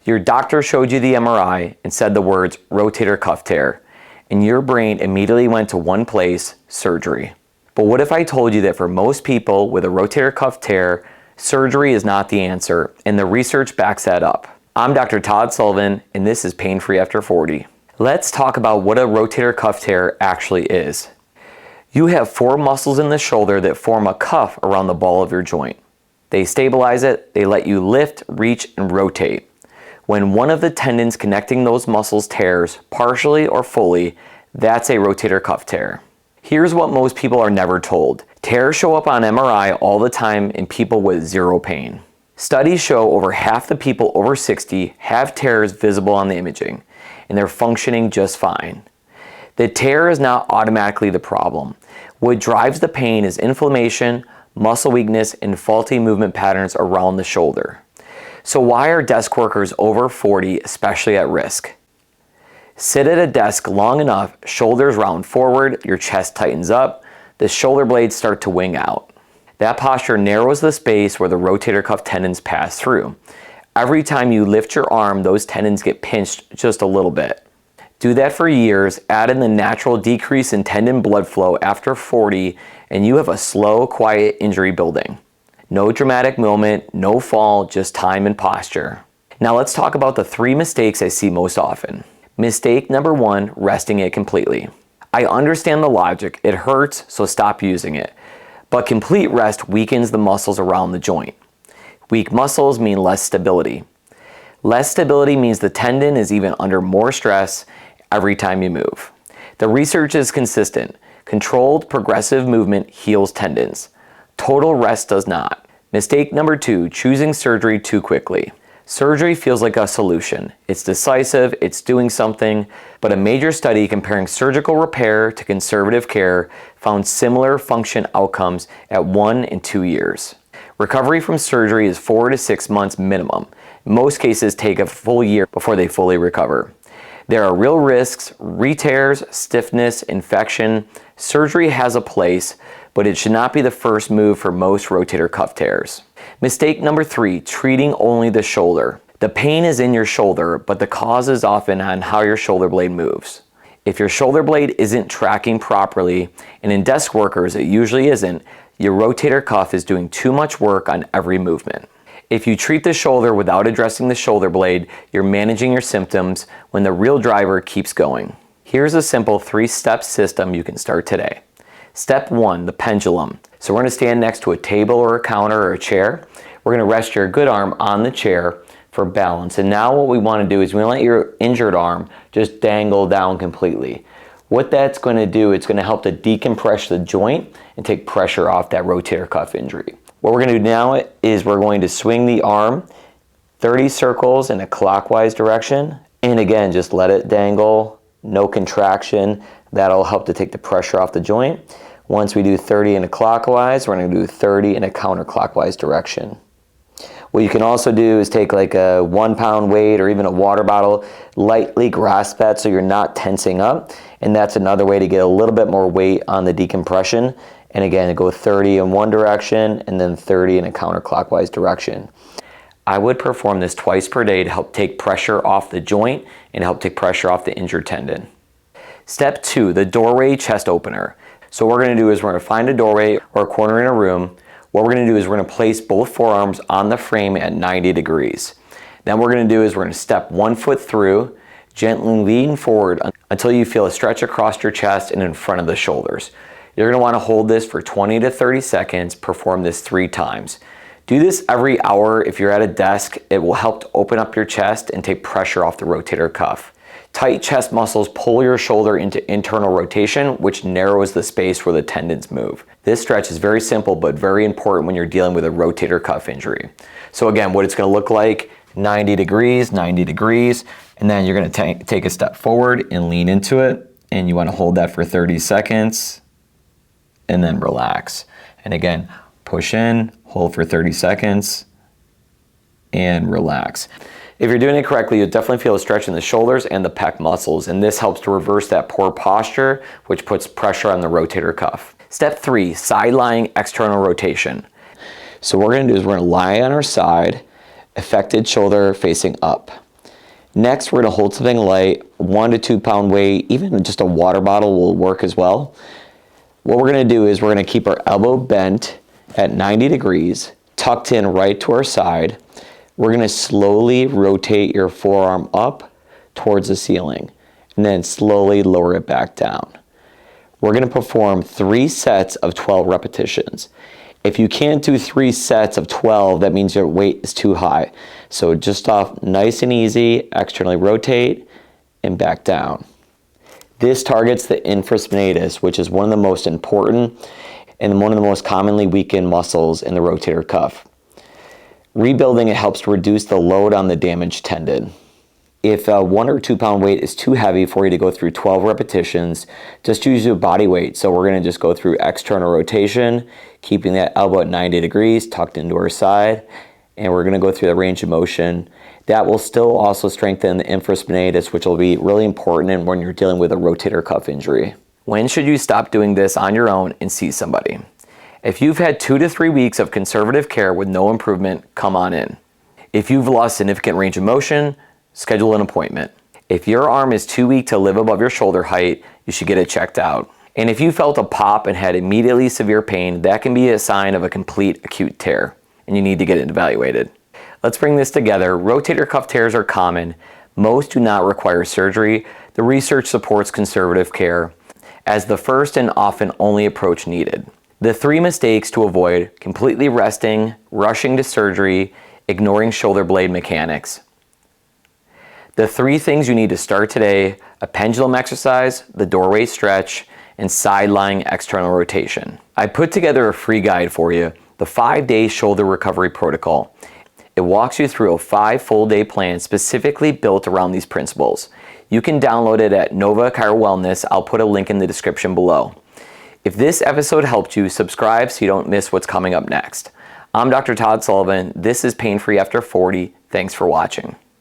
Your doctor showed you the MRI and said the words rotator cuff tear, and your brain immediately went to one place: surgery. But what if I told you that for most people with a rotator cuff tear, surgery is not the answer, and the research backs that up? I'm Dr. Todd Sullivan, and this is Pain Free After 40. Let's talk about what a rotator cuff tear actually is. You have 4 muscles in the shoulder that form a cuff around the ball of your joint. They stabilize it, they let you lift, reach, and rotate. When one of the tendons connecting those muscles tears, partially or fully, that's a rotator cuff tear. Here's what most people are never told. Tears show up on MRI all the time in people with zero pain. Studies show over half the people over 60 have tears visible on the imaging, and they're functioning just fine. The tear is not automatically the problem. What drives the pain is inflammation, muscle weakness, and faulty movement patterns around the shoulder. So why are desk workers over 40 especially at risk? Sit at a desk long enough, shoulders round forward, your chest tightens up, the shoulder blades start to wing out. That posture narrows the space where the rotator cuff tendons pass through. Every time you lift your arm, those tendons get pinched just a little bit. Do that for years, add in the natural decrease in tendon blood flow after 40, and you have a slow, quiet injury building. No dramatic moment, no fall, just time and posture. Now let's talk about the 3 mistakes I see most often. Mistake number 1, resting it completely. I understand the logic, it hurts, so stop using it. But complete rest weakens the muscles around the joint. Weak muscles mean less stability. Less stability means the tendon is even under more stress every time you move. The research is consistent. Controlled, progressive movement heals tendons. Total rest does not. Mistake number 2, choosing surgery too quickly. Surgery feels like a solution. It's decisive, it's doing something, but a major study comparing surgical repair to conservative care found similar function outcomes at 1 and 2 years. Recovery from surgery is 4 to 6 months minimum. In most cases take a full year before they fully recover. There are real risks: re-tears, stiffness, infection. Surgery has a place, but it should not be the first move for most rotator cuff tears. Mistake number 3, treating only the shoulder. The pain is in your shoulder, but the cause is often on how your shoulder blade moves. If your shoulder blade isn't tracking properly, and in desk workers it usually isn't, your rotator cuff is doing too much work on every movement. If you treat the shoulder without addressing the shoulder blade, you're managing your symptoms when the real driver keeps going. Here's a simple 3-step system you can start today. Step 1, the pendulum. So we're going to stand next to a table or a counter or a chair. We're going to rest your good arm on the chair for balance. And now what we want to do is we want to let your injured arm just dangle down completely. What that's going to do, it's going to help to decompress the joint and take pressure off that rotator cuff injury. What we're going to do now is we're going to swing the arm 30 circles in a clockwise direction. And again, just let it dangle, no contraction. That'll help to take the pressure off the joint. Once we do 30 in a clockwise, we're going to do 30 in a counterclockwise direction. What you can also do is take like a 1-pound weight or even a water bottle, lightly grasp that so you're not tensing up. And that's another way to get a little bit more weight on the decompression. And again, go 30 in one direction and then 30 in a counterclockwise direction. I would perform this twice per day to help take pressure off the joint and help take pressure off the injured tendon. Step 2, the doorway chest opener. So what we're going to do is we're going to find a doorway or a corner in a room. What we're going to do is we're going to place both forearms on the frame at 90 degrees. Then what we're going to do is we're going to step 1 foot through, gently lean forward until you feel a stretch across your chest and in front of the shoulders. You're going to want to hold this for 20 to 30 seconds, perform this 3 times. Do this every hour. If you're at a desk, it will help to open up your chest and take pressure off the rotator cuff. Tight chest muscles pull your shoulder into internal rotation, which narrows the space where the tendons move. This stretch is very simple, but very important when you're dealing with a rotator cuff injury. So again, what it's going to look like, 90 degrees, and then you're going to take a step forward and lean into it, and you want to hold that for 30 seconds, and then relax. And again, push in, hold for 30 seconds, and relax. If you're doing it correctly, you'll definitely feel a stretch in the shoulders and the pec muscles, and this helps to reverse that poor posture, which puts pressure on the rotator cuff. Step 3, side lying external rotation. So what we're going to do is we're going to lie on our side, affected shoulder facing up. Next, we're gonna hold something light, 1 to 2 pound weight, even just a water bottle will work as well. What we're gonna do is we're gonna keep our elbow bent at 90 degrees, tucked in right to our side. We're gonna slowly rotate your forearm up towards the ceiling and then slowly lower it back down. We're gonna perform 3 sets of 12 repetitions. If you can't do 3 sets of 12, that means your weight is too high. So just off nice and easy, externally rotate and back down. This targets the infraspinatus, which is one of the most important and one of the most commonly weakened muscles in the rotator cuff. Rebuilding it helps to reduce the load on the damaged tendon. If a 1 or 2 pound weight is too heavy for you to go through 12 repetitions, just use your body weight. So we're gonna just go through external rotation, keeping that elbow at 90 degrees, tucked into our side, and we're gonna go through the range of motion. That will still also strengthen the infraspinatus, which will be really important when you're dealing with a rotator cuff injury. When should you stop doing this on your own and see somebody? If you've had 2 to 3 weeks of conservative care with no improvement, come on in. If you've lost significant range of motion, schedule an appointment. If your arm is too weak to live above your shoulder height, you should get it checked out. And if you felt a pop and had immediately severe pain, that can be a sign of a complete acute tear, and you need to get it evaluated. Let's bring this together. Rotator cuff tears are common. Most do not require surgery. The research supports conservative care as the first and often only approach needed. The 3 mistakes to avoid: completely resting, rushing to surgery, ignoring shoulder blade mechanics. The 3 things you need to start today: a pendulum exercise, the doorway stretch, and side-lying external rotation. I put together a free guide for you, the 5-day shoulder recovery protocol. It walks you through a 5 full-day plan specifically built around these principles. You can download it at Nova Chiro Wellness. I'll put a link in the description below. If this episode helped you, subscribe so you don't miss what's coming up next. I'm Dr. Todd Sullivan. This is Pain Free After 40. Thanks for watching.